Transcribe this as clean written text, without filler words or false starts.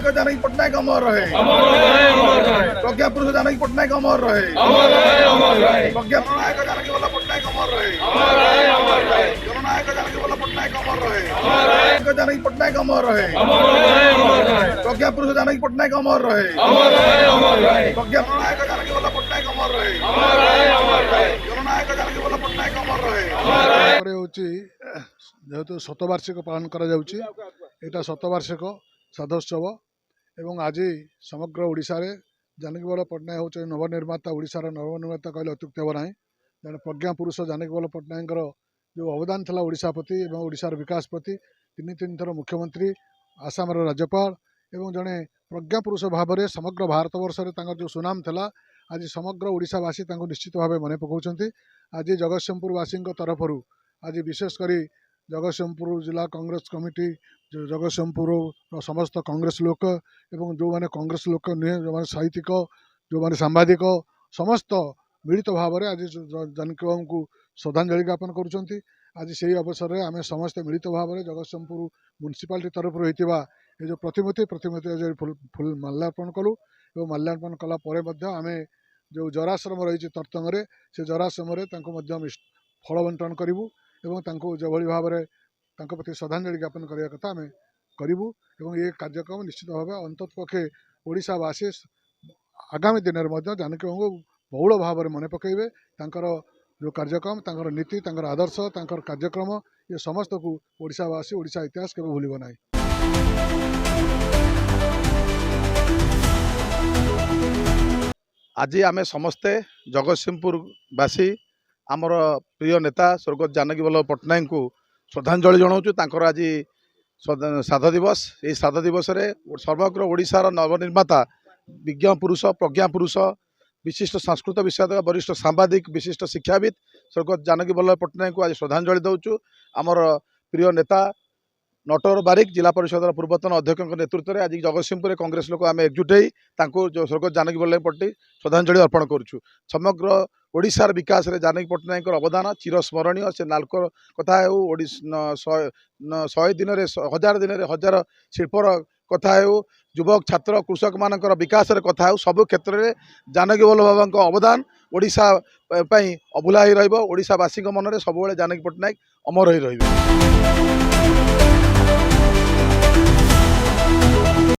जानकी पट्टनायक अमर रहे। प्रज्ञा पुरुष जानकी पट्टनायक अमर रहे। प्रज्ञा नायक जानकी वल्लभ पट्टनायक अमर रहे। जननायक जानकी वल्लभ पट्टनायक अमर रहे। जानकी पट्टनायक अमर रहे। प्रज्ञा पुरुष जानकी पट्टनायक अमर रहे। प्रज्ञा नायक जानकी वल्लभ पट्टनायक अमर रहे। जननायक जानकी वल्लभ पट्टनायक अमर रहे। जेहेतु शतवार्षिक पालन करा जाउची एटा शतवार्षिक साधोत्सव एवं आज समग्र ओडिशा रे जानकी वल्लभ पट्टनायक होचे नवनिर्माता ओडिशा रा नवनिर्माता कहले अत्युक्ति हेब नाही। जने प्रज्ञा पुरुष जानकी वल्लभ पट्टनायक जो अवदान था ओडिशा प्रति एवं ओडिशार विकास प्रति तीन थर मुख्यमंत्री आसाम राज्यपाल एवं जड़े प्रज्ञा पुरुष भाव में समग्र भारत वर्ष में जो सुनाम था आज समग्र ओडिशावासी निश्चित भाव मन पकाउछन्ति। आज जगतसिंहपुरवासी तरफ आज विशेषकर जगतसिंहपुर जिला कांग्रेस कमिटी जगतसिंहपुर समस्त कांग्रेस लोक एवं जो माने कांग्रेस लोक नुहे जो माने साहित्यिक जो माने सांबादिक समस्त मिलित भाव में आज जानकी बाबू को श्रद्धांजलि ज्ञापन करुँच। आज से अवसर में आम समस्ते मिलित भाव में जगतसिंहपुर म्युनिसिपालिटी तरफ ये जो प्रतिमूर्ति आज फुल माल्यार्पण कलु और माल्यार्पण कलापर आम जो जराश्रम रही तर्तंग से जराश्रम फल बंटन करूँ और जो भाव में प्रति श्रद्धांजलि ज्ञापन करने कथा आम करूँ। ये कार्यक्रम निश्चित भाव अंतत पक्षे ओडिशावासी आगामी दिन में जानकी बाबू बहुल भाव में मन पकड़े जो कार्यक्रम नीति आदर्श कार्यक्रम ये समस्त को ओडिशावासी ओडिशा इतिहास के भूल ना। आज आम समस्ते जगतसिंहपुरवासी आमर प्रिय नेता स्वर्गत जानकी वल्लभ पट्टनायक को श्रद्धांजलि जनाऊँ। आज श्राद्ध दिवस ये श्राद्ध दिवस रे समग्र ओडिशार नवनिर्माता विज्ञ पुरुष प्रज्ञा पुरुष विशिष्ट सांस्कृतिक विषय वरिष्ठ सांबादिक विशिष्ट शिक्षाविद स्वर्गत जानकी वल्लभ पट्टनायक को आज श्रद्धांजलि दौचु। आमर प्रिय नेता नटवर बारिक जिला परिषद पूर्वतन अध्यक्ष नेतृत्व में आज जगतसिंहपुर कांग्रेस लोक आम एकजुट हो जो स्वर्गत जानकी वल्लभ पट्टी श्रद्धांजलि अर्पण करुँ। समग्र ओडिशार विकास रे जानकी पट्टनायक अवदान चिरस्मरणीय। से नाल्को कथा हो 100 दिन 1000 दिन 1000 शिल्पर कथा हो युवक छात्र कृषक मानकर विकास रे कथा हो सबु क्षेत्र में जानकी वल्लभ बाबा अवदान ओडिशा पई अभुला ही रहिबो। ओडिशावासी मन में सबुबले जानकी पट्टनायक अमर ही रहिबे।